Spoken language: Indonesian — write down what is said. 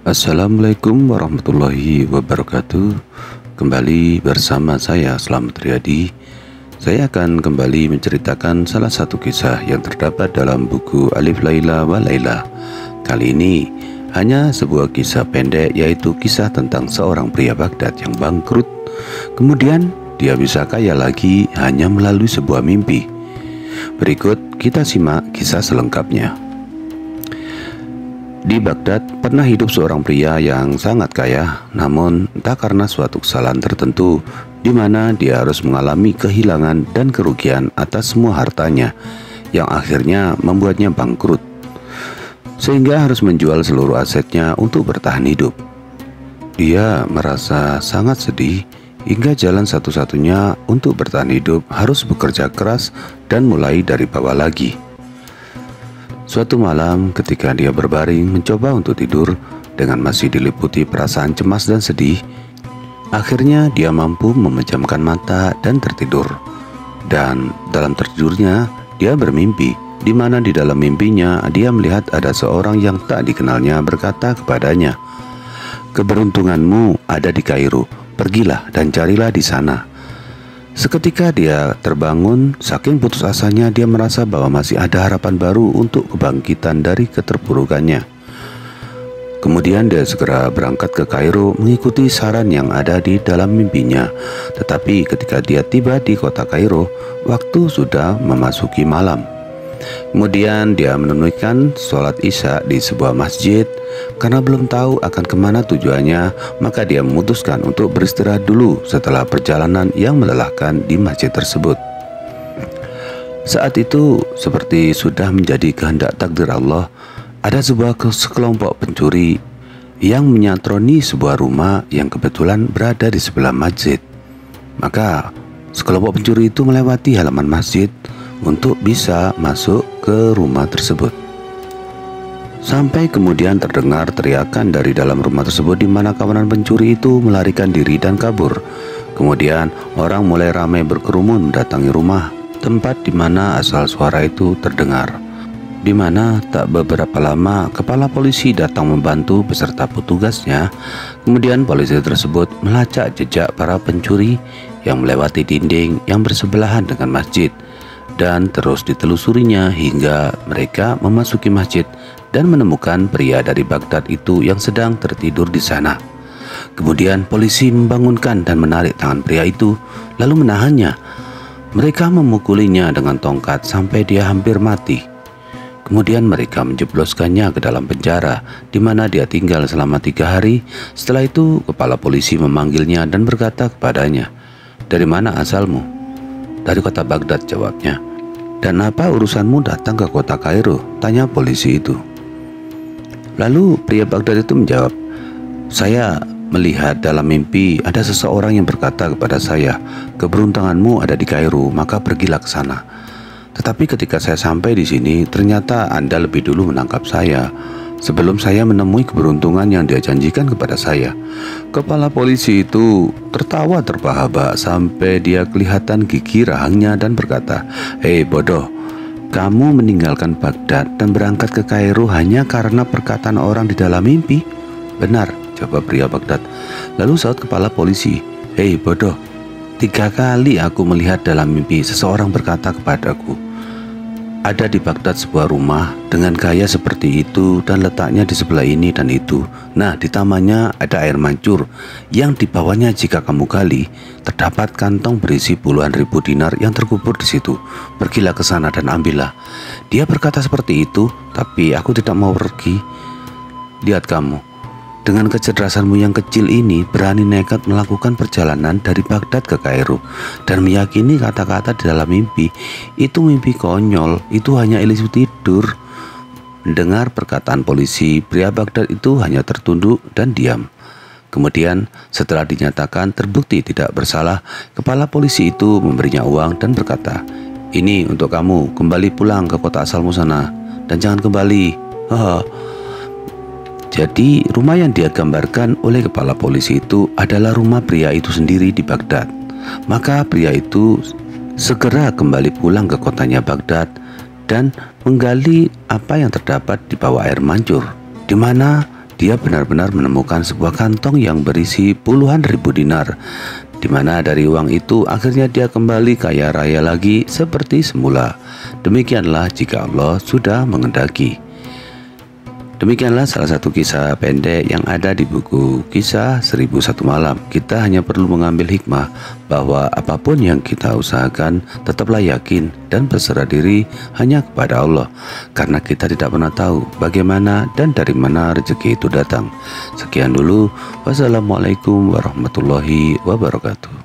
Assalamualaikum warahmatullahi wabarakatuh. Kembali bersama saya Slamet Riyadi. Saya akan kembali menceritakan salah satu kisah yang terdapat dalam buku Alif Laila wa Laila. Kali ini hanya sebuah kisah pendek, yaitu kisah tentang seorang pria Baghdad yang bangkrut. Kemudian dia bisa kaya lagi hanya melalui sebuah mimpi. Berikut kita simak kisah selengkapnya. Di Baghdad pernah hidup seorang pria yang sangat kaya, namun entah karena suatu kesalahan tertentu di mana dia harus mengalami kehilangan dan kerugian atas semua hartanya, yang akhirnya membuatnya bangkrut, sehingga harus menjual seluruh asetnya untuk bertahan hidup. Dia merasa sangat sedih, hingga jalan satu-satunya untuk bertahan hidup harus bekerja keras dan mulai dari bawah lagi. Suatu malam ketika dia berbaring mencoba untuk tidur dengan masih diliputi perasaan cemas dan sedih, akhirnya dia mampu memejamkan mata dan tertidur. Dan dalam tertidurnya dia bermimpi, di mana di dalam mimpinya dia melihat ada seorang yang tak dikenalnya berkata kepadanya, "Keberuntunganmu ada di Kairo, pergilah dan carilah di sana." Seketika dia terbangun, saking putus asanya dia merasa bahwa masih ada harapan baru untuk kebangkitan dari keterpurukannya. Kemudian dia segera berangkat ke Kairo mengikuti saran yang ada di dalam mimpinya. Tetapi ketika dia tiba di kota Kairo, waktu sudah memasuki malam. Kemudian dia menunaikan sholat isya di sebuah masjid. Karena belum tahu akan kemana tujuannya, maka dia memutuskan untuk beristirahat dulu setelah perjalanan yang melelahkan di masjid tersebut. Saat itu, seperti sudah menjadi kehendak takdir Allah, ada sekelompok pencuri yang menyatroni sebuah rumah yang kebetulan berada di sebelah masjid. Maka sekelompok pencuri itu melewati halaman masjid untuk bisa masuk ke rumah tersebut. Sampai kemudian terdengar teriakan dari dalam rumah tersebut, di mana kawanan pencuri itu melarikan diri dan kabur. Kemudian orang mulai ramai berkerumun mendatangi rumah tempat di mana asal suara itu terdengar. Di mana tak beberapa lama kepala polisi datang membantu beserta petugasnya. Kemudian polisi tersebut melacak jejak para pencuri yang melewati dinding yang bersebelahan dengan masjid, dan terus ditelusurinya hingga mereka memasuki masjid dan menemukan pria dari Baghdad itu yang sedang tertidur di sana. Kemudian polisi membangunkan dan menarik tangan pria itu, lalu menahannya. Mereka memukulinya dengan tongkat sampai dia hampir mati. Kemudian mereka menjebloskannya ke dalam penjara, di mana dia tinggal selama 3 hari. Setelah itu kepala polisi memanggilnya dan berkata kepadanya, "Dari mana asalmu?" "Dari kota Baghdad," jawabnya. "Dan apa urusanmu datang ke kota Kairo?" tanya polisi itu. Lalu pria Baghdad itu menjawab, "Saya melihat dalam mimpi ada seseorang yang berkata kepada saya, 'Keberuntunganmu ada di Kairo, maka pergilah ke sana.' Tetapi ketika saya sampai di sini, ternyata Anda lebih dulu menangkap saya sebelum saya menemui keberuntungan yang dia janjikan kepada saya." Kepala polisi itu tertawa terbahak-bahak sampai dia kelihatan gigi rahangnya dan berkata, "Hei bodoh, kamu meninggalkan Baghdad dan berangkat ke Kairo hanya karena perkataan orang di dalam mimpi?" "Benar," jawab pria Baghdad. Lalu saut kepala polisi, "Hei bodoh, 3 kali aku melihat dalam mimpi seseorang berkata kepadaku, ada di Baghdad sebuah rumah dengan gaya seperti itu dan letaknya di sebelah ini dan itu. Nah, di tamannya ada air mancur yang di bawahnya jika kamu gali terdapat kantong berisi puluhan ribu dinar yang terkubur di situ. Pergilah ke sana dan ambillah." Dia berkata seperti itu, "Tapi aku tidak mau pergi." "Lihat kamu, dengan kecerdasanmu yang kecil ini berani nekat melakukan perjalanan dari Baghdad ke Kairo dan meyakini kata-kata di dalam mimpi. Itu mimpi konyol, itu hanya ilusi tidur." Mendengar perkataan polisi, pria Baghdad itu hanya tertunduk dan diam. Kemudian setelah dinyatakan terbukti tidak bersalah, kepala polisi itu memberinya uang dan berkata, "Ini untuk kamu, kembali pulang ke kota asalmu sana dan jangan kembali." Jadi rumah yang dia gambarkan oleh kepala polisi itu adalah rumah pria itu sendiri di Baghdad. Maka pria itu segera kembali pulang ke kotanya Baghdad dan menggali apa yang terdapat di bawah air mancur, di mana dia benar-benar menemukan sebuah kantong yang berisi puluhan ribu dinar, di mana dari uang itu akhirnya dia kembali kaya raya lagi seperti semula. Demikianlah jika Allah sudah mengendaki. Demikianlah salah satu kisah pendek yang ada di buku Kisah 1001 Malam. Kita hanya perlu mengambil hikmah bahwa apapun yang kita usahakan, tetaplah yakin dan berserah diri hanya kepada Allah, karena kita tidak pernah tahu bagaimana dan dari mana rezeki itu datang. Sekian dulu. Wassalamualaikum warahmatullahi wabarakatuh.